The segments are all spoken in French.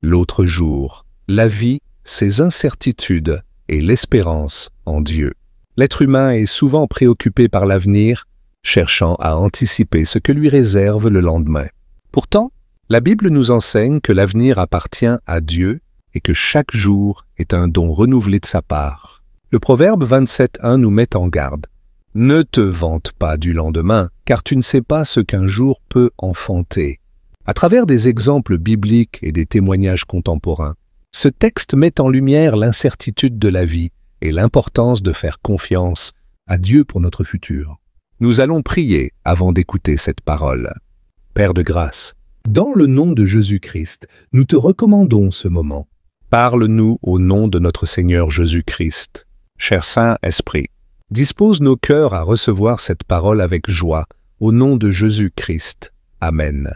l'autre jour, la vie, ses incertitudes et l'espérance en Dieu. L'être humain est souvent préoccupé par l'avenir, cherchant à anticiper ce que lui réserve le lendemain. Pourtant, la Bible nous enseigne que l'avenir appartient à Dieu et que chaque jour est un don renouvelé de sa part. Le Proverbe 27:1 nous met en garde. « Ne te vante pas du lendemain, car tu ne sais pas ce qu'un jour peut enfanter. » À travers des exemples bibliques et des témoignages contemporains, ce texte met en lumière l'incertitude de la vie et l'importance de faire confiance à Dieu pour notre futur. Nous allons prier avant d'écouter cette parole. Père de grâce, dans le nom de Jésus-Christ, nous te recommandons ce moment. Parle-nous au nom de notre Seigneur Jésus-Christ. Cher Saint-Esprit, dispose nos cœurs à recevoir cette parole avec joie, au nom de Jésus-Christ. Amen.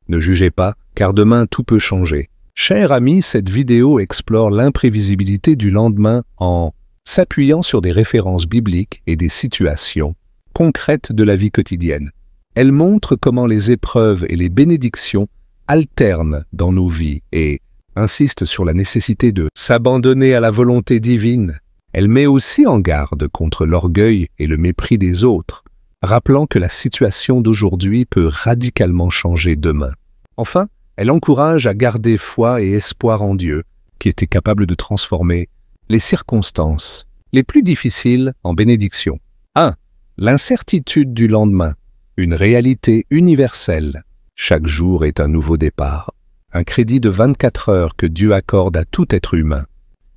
Ne jugez pas, car demain tout peut changer. Chers amis, cette vidéo explore l'imprévisibilité du lendemain en s'appuyant sur des références bibliques et des situations concrètes de la vie quotidienne. Elle montre comment les épreuves et les bénédictions alternent dans nos vies et insiste sur la nécessité de s'abandonner à la volonté divine. Elle met aussi en garde contre l'orgueil et le mépris des autres, rappelant que la situation d'aujourd'hui peut radicalement changer demain. Enfin, elle encourage à garder foi et espoir en Dieu, qui était capable de transformer les circonstances les plus difficiles en bénédictions. 1. L'incertitude du lendemain, une réalité universelle. Chaque jour est un nouveau départ, un crédit de 24 heures que Dieu accorde à tout être humain.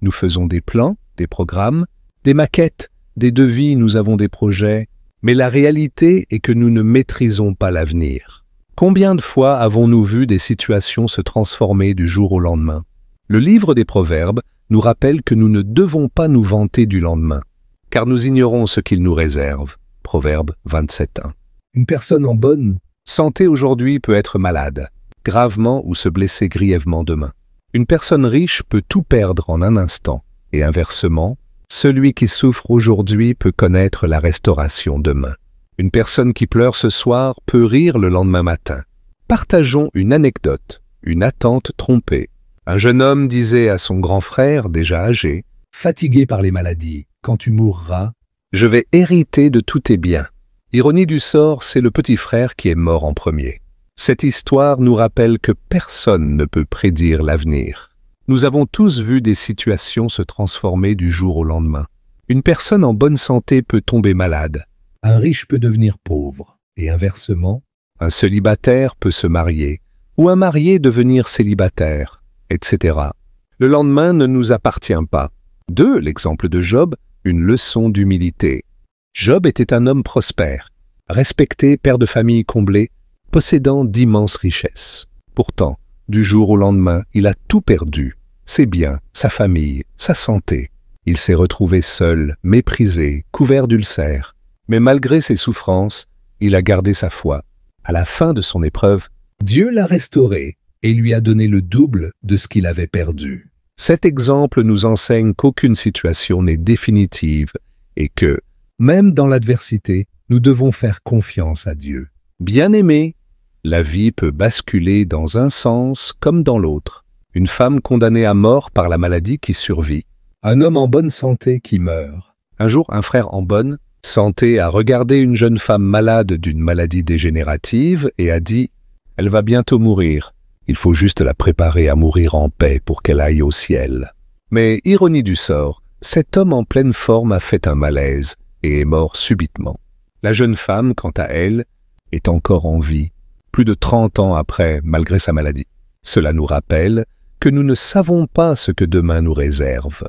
Nous faisons des plans, des programmes, des maquettes, des devis, nous avons des projets, mais la réalité est que nous ne maîtrisons pas l'avenir. Combien de fois avons-nous vu des situations se transformer du jour au lendemain? Le livre des Proverbes nous rappelle que nous ne devons pas nous vanter du lendemain, car nous ignorons ce qu'il nous réserve. Proverbe 27:1. Une personne en bonne santé aujourd'hui peut être malade, gravement ou se blesser grièvement demain. Une personne riche peut tout perdre en un instant, et inversement, celui qui souffre aujourd'hui peut connaître la restauration demain. Une personne qui pleure ce soir peut rire le lendemain matin. Partageons une anecdote, une attente trompée. Un jeune homme disait à son grand frère, déjà âgé, fatigué par les maladies, « Quand tu mourras, je vais hériter de tous tes biens. » Ironie du sort, c'est le petit frère qui est mort en premier. Cette histoire nous rappelle que personne ne peut prédire l'avenir. Nous avons tous vu des situations se transformer du jour au lendemain. Une personne en bonne santé peut tomber malade. Un riche peut devenir pauvre. Et inversement, un célibataire peut se marier, ou un marié devenir célibataire, etc. Le lendemain ne nous appartient pas. 2. L'exemple de Job, une leçon d'humilité. Job était un homme prospère, respecté, père de famille comblé, possédant d'immenses richesses. Pourtant, du jour au lendemain, il a tout perdu, ses biens, sa famille, sa santé. Il s'est retrouvé seul, méprisé, couvert d'ulcères. Mais malgré ses souffrances, il a gardé sa foi. À la fin de son épreuve, Dieu l'a restauré et lui a donné le double de ce qu'il avait perdu. Cet exemple nous enseigne qu'aucune situation n'est définitive et que, même dans l'adversité, nous devons faire confiance à Dieu. Bien-aimés, la vie peut basculer dans un sens comme dans l'autre. Une femme condamnée à mort par la maladie qui survit. Un homme en bonne santé qui meurt. Un jour, un frère en bonne santé a regardé une jeune femme malade d'une maladie dégénérative et a dit « Elle va bientôt mourir. Il faut juste la préparer à mourir en paix pour qu'elle aille au ciel. » Mais, ironie du sort, cet homme en pleine forme a fait un malaise et est mort subitement. La jeune femme, quant à elle, est encore en vie, plus de 30 ans après, malgré sa maladie. Cela nous rappelle que nous ne savons pas ce que demain nous réserve.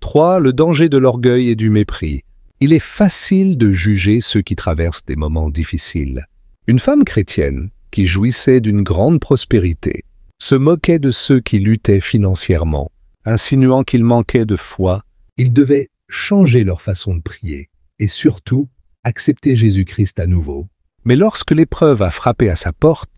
3. Le danger de l'orgueil et du mépris. Il est facile de juger ceux qui traversent des moments difficiles. Une femme chrétienne, qui jouissait d'une grande prospérité, se moquait de ceux qui luttaient financièrement, insinuant qu'ils manquaient de foi. Ils devaient changer leur façon de prier et surtout accepter Jésus-Christ à nouveau. Mais lorsque l'épreuve a frappé à sa porte,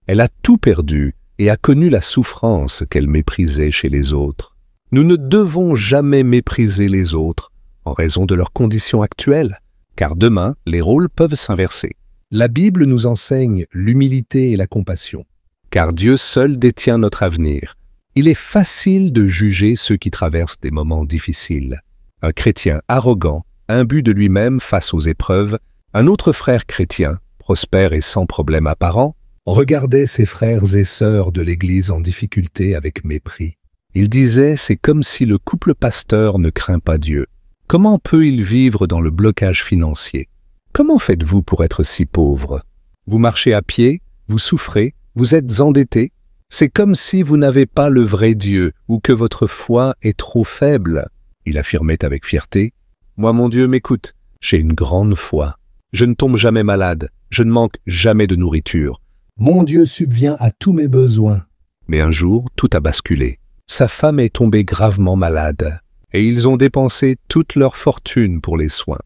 elle a tout perdu et a connu la souffrance qu'elle méprisait chez les autres. Nous ne devons jamais mépriser les autres en raison de leurs conditions actuelles, car demain, les rôles peuvent s'inverser. La Bible nous enseigne l'humilité et la compassion, car Dieu seul détient notre avenir. Il est facile de juger ceux qui traversent des moments difficiles. Un chrétien arrogant, imbu de lui-même face aux épreuves, un autre frère chrétien, prospère et sans problème apparent, regardait ses frères et sœurs de l'Église en difficulté avec mépris. Il disait, c'est comme si le couple pasteur ne craint pas Dieu. Comment peut-il vivre dans le blocage financier? Comment faites-vous pour être si pauvre? Vous marchez à pied, vous souffrez, vous êtes endetté. C'est comme si vous n'avez pas le vrai Dieu ou que votre foi est trop faible. Il affirmait avec fierté, « Moi, mon Dieu m'écoute, j'ai une grande foi. Je ne tombe jamais malade, je ne manque jamais de nourriture. Mon Dieu subvient à tous mes besoins. » Mais un jour, tout a basculé. Sa femme est tombée gravement malade et ils ont dépensé toute leur fortune pour les soins.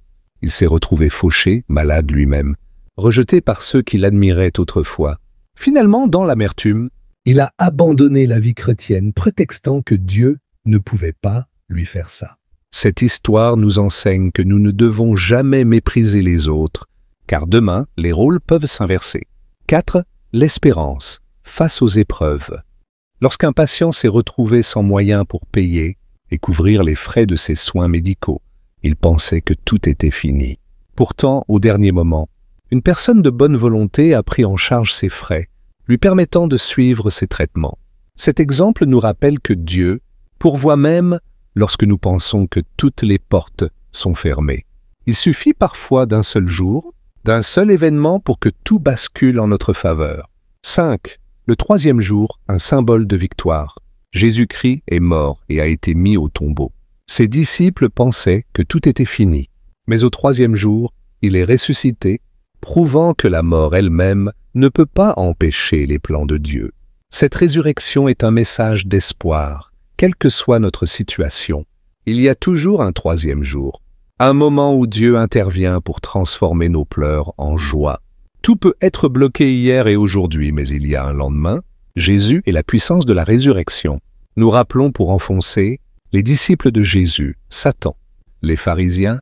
Il s'est retrouvé fauché, malade lui-même, rejeté par ceux qui l'admiraient autrefois. Finalement, dans l'amertume, il a abandonné la vie chrétienne, prétextant que Dieu ne pouvait pas lui faire ça. Cette histoire nous enseigne que nous ne devons jamais mépriser les autres, car demain, les rôles peuvent s'inverser. 4. L'espérance, face aux épreuves. Lorsqu'un patient s'est retrouvé sans moyens pour payer et couvrir les frais de ses soins médicaux, il pensait que tout était fini. Pourtant, au dernier moment, une personne de bonne volonté a pris en charge ses frais, lui permettant de suivre ses traitements. Cet exemple nous rappelle que Dieu pourvoit même lorsque nous pensons que toutes les portes sont fermées. Il suffit parfois d'un seul jour, d'un seul événement pour que tout bascule en notre faveur. 5. Le troisième jour, un symbole de victoire. Jésus-Christ est mort et a été mis au tombeau. Ses disciples pensaient que tout était fini. Mais au troisième jour, il est ressuscité, prouvant que la mort elle-même ne peut pas empêcher les plans de Dieu. Cette résurrection est un message d'espoir, quelle que soit notre situation. Il y a toujours un troisième jour, un moment où Dieu intervient pour transformer nos pleurs en joie. Tout peut être bloqué hier et aujourd'hui, mais il y a un lendemain. Jésus est la puissance de la résurrection. Nous rappelons pour enfoncer les disciples de Jésus, Satan, les pharisiens,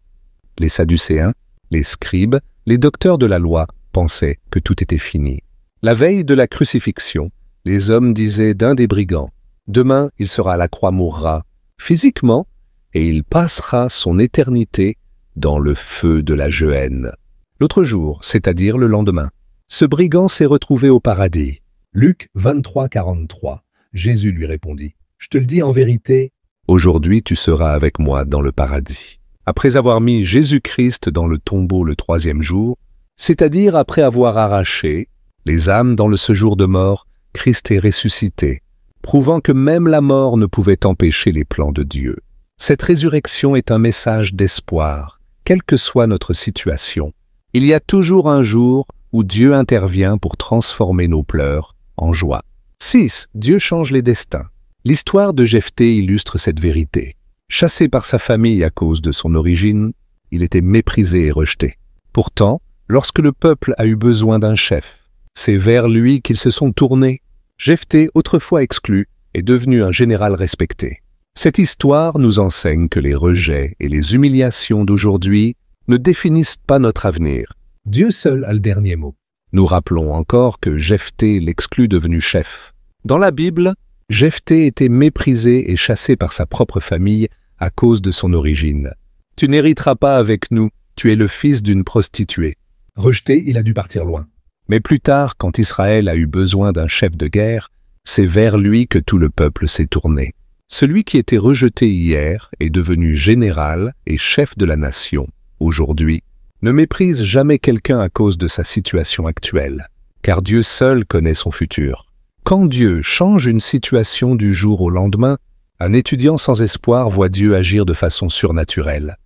les sadducéens, les scribes, les docteurs de la loi pensaient que tout était fini. La veille de la crucifixion, les hommes disaient d'un des brigands, « Demain, il sera à la croix, mourra physiquement, et il passera son éternité dans le feu de la gehenne. » L'autre jour, c'est-à-dire le lendemain, ce brigand s'est retrouvé au paradis. Luc 23, 43. Jésus lui répondit, « Je te le dis en vérité, aujourd'hui tu seras avec moi dans le paradis. » Après avoir mis Jésus-Christ dans le tombeau le troisième jour, c'est-à-dire après avoir arraché les âmes dans le séjour de mort, Christ est ressuscité, prouvant que même la mort ne pouvait empêcher les plans de Dieu. Cette résurrection est un message d'espoir, quelle que soit notre situation. Il y a toujours un jour où Dieu intervient pour transformer nos pleurs en joie. 6. Dieu change les destins. L'histoire de Jephthé illustre cette vérité. Chassé par sa famille à cause de son origine, il était méprisé et rejeté. Pourtant, lorsque le peuple a eu besoin d'un chef, c'est vers lui qu'ils se sont tournés. Jephthé, autrefois exclu, est devenu un général respecté. Cette histoire nous enseigne que les rejets et les humiliations d'aujourd'hui ne définissent pas notre avenir. Dieu seul a le dernier mot. Nous rappelons encore que Jephthé, l'exclu devenu chef. Dans la Bible, Jephthé était méprisé et chassé par sa propre famille à cause de son origine. « Tu n'hériteras pas avec nous, tu es le fils d'une prostituée. » Rejeté, il a dû partir loin. Mais plus tard, quand Israël a eu besoin d'un chef de guerre, c'est vers lui que tout le peuple s'est tourné. Celui qui était rejeté hier est devenu général et chef de la nation. Aujourd'hui, ne méprise jamais quelqu'un à cause de sa situation actuelle, car Dieu seul connaît son futur. Quand Dieu change une situation du jour au lendemain, un étudiant sans espoir voit Dieu agir de façon surnaturelle.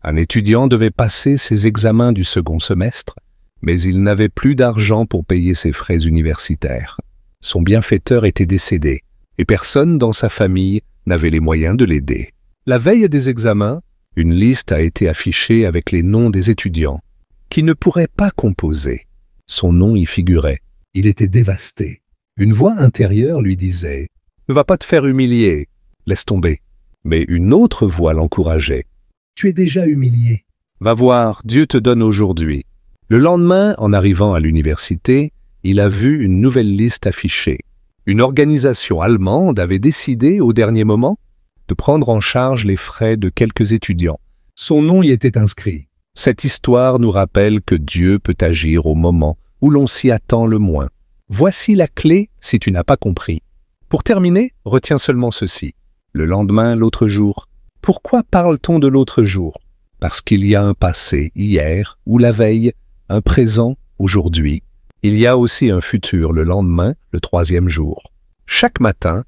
Un étudiant devait passer ses examens du second semestre, mais il n'avait plus d'argent pour payer ses frais universitaires. Son bienfaiteur était décédé, et personne dans sa famille n'avait les moyens de l'aider. La veille des examens, une liste a été affichée avec les noms des étudiants, qui ne pourraient pas composer. Son nom y figurait. Il était dévasté. Une voix intérieure lui disait « Ne va pas te faire humilier, laisse tomber. » Mais une autre voix l'encourageait. « Tu es déjà humilié. Va voir, Dieu te donne aujourd'hui Le lendemain, en arrivant à l'université, il a vu une nouvelle liste affichée. Une organisation allemande avait décidé, au dernier moment, de prendre en charge les frais de quelques étudiants. Son nom y était inscrit. Cette histoire nous rappelle que Dieu peut agir au moment où l'on s'y attend le moins. Voici la clé si tu n'as pas compris. Pour terminer, retiens seulement ceci. Le lendemain, l'autre jour. Pourquoi parle-t-on de l'autre jour? Parce qu'il y a un passé, hier, ou la veille, un présent, aujourd'hui. Il y a aussi un futur, le lendemain, le troisième jour. Chaque matin,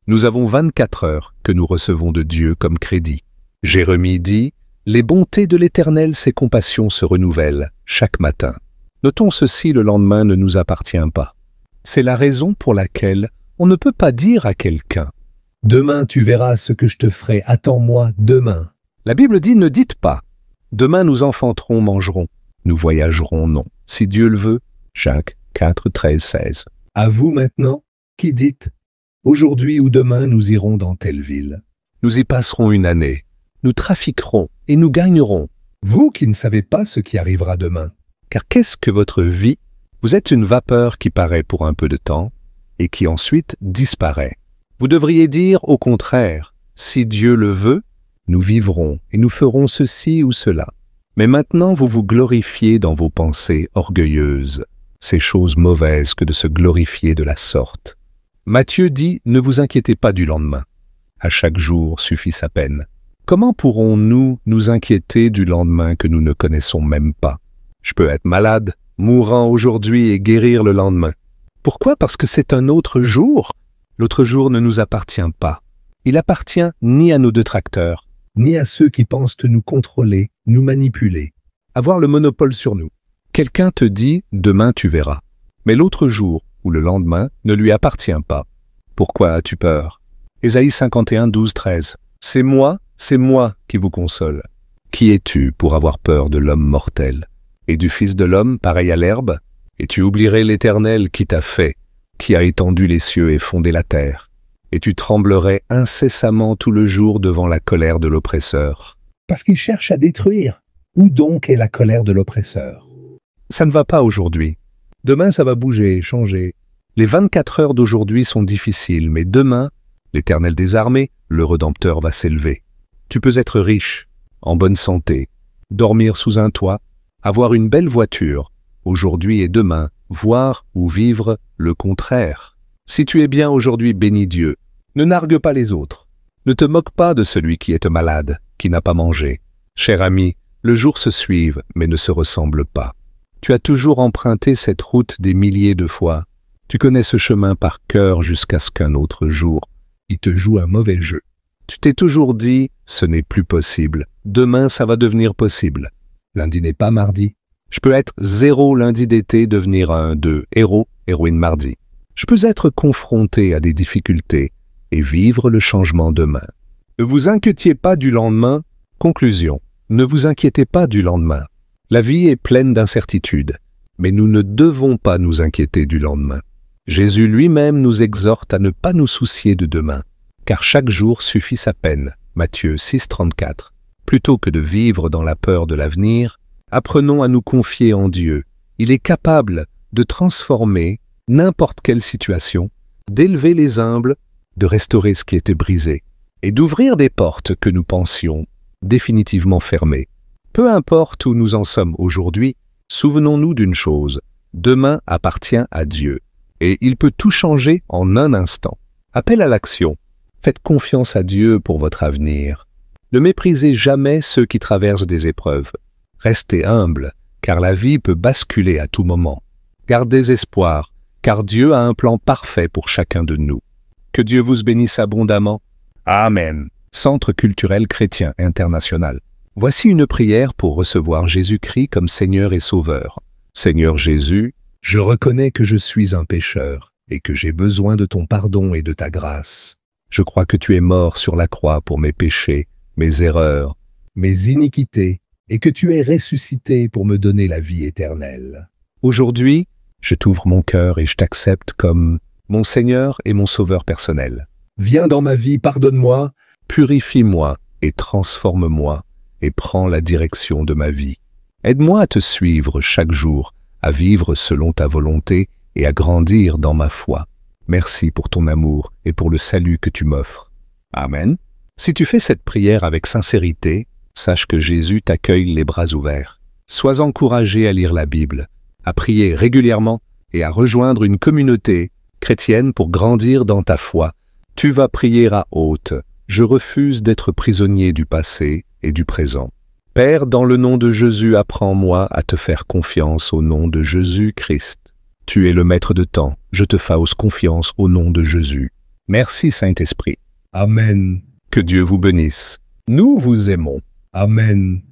nous avons 24 heures que nous recevons de Dieu comme crédit. Jérémie dit « Les bontés de l'Éternel, ses compassions se renouvellent chaque matin. » Notons ceci, le lendemain ne nous appartient pas. C'est la raison pour laquelle on ne peut pas dire à quelqu'un « Demain tu verras ce que je te ferai, attends-moi demain. » La Bible dit « Ne dites pas « Demain nous enfanterons, mangerons, nous voyagerons, non. Si Dieu le veut. » Jacques 4, 13, 16. À vous maintenant, qui dites « Aujourd'hui ou demain nous irons dans telle ville. Nous y passerons une année. Nous trafiquerons et nous gagnerons. » Vous qui ne savez pas ce qui arrivera demain. Car qu'est-ce que votre vie? Vous êtes une vapeur qui paraît pour un peu de temps et qui ensuite disparaît. Vous devriez dire au contraire, si Dieu le veut, nous vivrons et nous ferons ceci ou cela. Mais maintenant vous vous glorifiez dans vos pensées orgueilleuses. C'est chose mauvaise que de se glorifier de la sorte. Matthieu dit, ne vous inquiétez pas du lendemain. À chaque jour suffit sa peine. Comment pourrons-nous nous inquiéter du lendemain que nous ne connaissons même pas? Je peux être malade, mourant aujourd'hui et guérir le lendemain. Pourquoi? Parce que c'est un autre jour. L'autre jour ne nous appartient pas. Il appartient ni à nos détracteurs, ni à ceux qui pensent nous contrôler, nous manipuler, avoir le monopole sur nous. Quelqu'un te dit « demain tu verras », mais l'autre jour ou le lendemain ne lui appartient pas. Pourquoi as-tu peur? Ésaïe 51, 12, 13. C'est moi qui vous console. Qui es-tu pour avoir peur de l'homme mortel? Et du Fils de l'homme pareil à l'herbe? Et tu oublierais l'Éternel qui t'a fait, qui a étendu les cieux et fondé la terre. Et tu tremblerais incessamment tout le jour devant la colère de l'oppresseur. Parce qu'il cherche à détruire. Où donc est la colère de l'oppresseur? Ça ne va pas aujourd'hui. Demain, ça va bouger, changer. Les 24 heures d'aujourd'hui sont difficiles, mais demain, l'Éternel des armées, le Rédempteur, va s'élever. Tu peux être riche, en bonne santé, dormir sous un toit, avoir une belle voiture, aujourd'hui et demain, voir ou vivre le contraire. Si tu es bien aujourd'hui, bénis Dieu. Ne nargue pas les autres. Ne te moque pas de celui qui est malade, qui n'a pas mangé. Cher ami, le jour se suivent, mais ne se ressemble pas. Tu as toujours emprunté cette route des milliers de fois. Tu connais ce chemin par cœur jusqu'à ce qu'un autre jour, il te joue un mauvais jeu. Tu t'es toujours dit, ce n'est plus possible. Demain, ça va devenir possible. Lundi n'est pas mardi. Je peux être 0 lundi d'été, devenir un 2 héros, héroïne mardi. Je peux être confronté à des difficultés et vivre le changement demain. Ne vous inquiétiez pas du lendemain. Conclusion. Ne vous inquiétez pas du lendemain. La vie est pleine d'incertitudes, mais nous ne devons pas nous inquiéter du lendemain. Jésus lui-même nous exhorte à ne pas nous soucier de demain, car chaque jour suffit sa peine. Matthieu 6, 34. Plutôt que de vivre dans la peur de l'avenir, apprenons à nous confier en Dieu. Il est capable de transformer n'importe quelle situation, d'élever les humbles, de restaurer ce qui était brisé, et d'ouvrir des portes que nous pensions définitivement fermées. Peu importe où nous en sommes aujourd'hui, souvenons-nous d'une chose, demain appartient à Dieu, et il peut tout changer en un instant. Appel à l'action. Faites confiance à Dieu pour votre avenir. Ne méprisez jamais ceux qui traversent des épreuves. Restez humble, car la vie peut basculer à tout moment. Gardez espoir, car Dieu a un plan parfait pour chacun de nous. Que Dieu vous bénisse abondamment. Amen. Centre culturel chrétien international. Voici une prière pour recevoir Jésus-Christ comme Seigneur et Sauveur. Seigneur Jésus, je reconnais que je suis un pécheur et que j'ai besoin de ton pardon et de ta grâce. Je crois que tu es mort sur la croix pour mes péchés, mes erreurs, mes iniquités, et que tu es ressuscité pour me donner la vie éternelle. Aujourd'hui, je t'ouvre mon cœur et je t'accepte comme mon Seigneur et mon Sauveur personnel. Viens dans ma vie, pardonne-moi, purifie-moi et transforme-moi, et prends la direction de ma vie. Aide-moi à te suivre chaque jour, à vivre selon ta volonté et à grandir dans ma foi. Merci pour ton amour et pour le salut que tu m'offres. Amen. Si tu fais cette prière avec sincérité, sache que Jésus t'accueille les bras ouverts. Sois encouragé à lire la Bible, à prier régulièrement et à rejoindre une communauté chrétienne pour grandir dans ta foi. Tu vas prier à haute. Je refuse d'être prisonnier du passé et du présent. Père, dans le nom de Jésus, apprends-moi à te faire confiance au nom de Jésus-Christ. Tu es le maître de temps. Je te fausse confiance au nom de Jésus. Merci Saint-Esprit. Amen. Que Dieu vous bénisse. Nous vous aimons. Amen.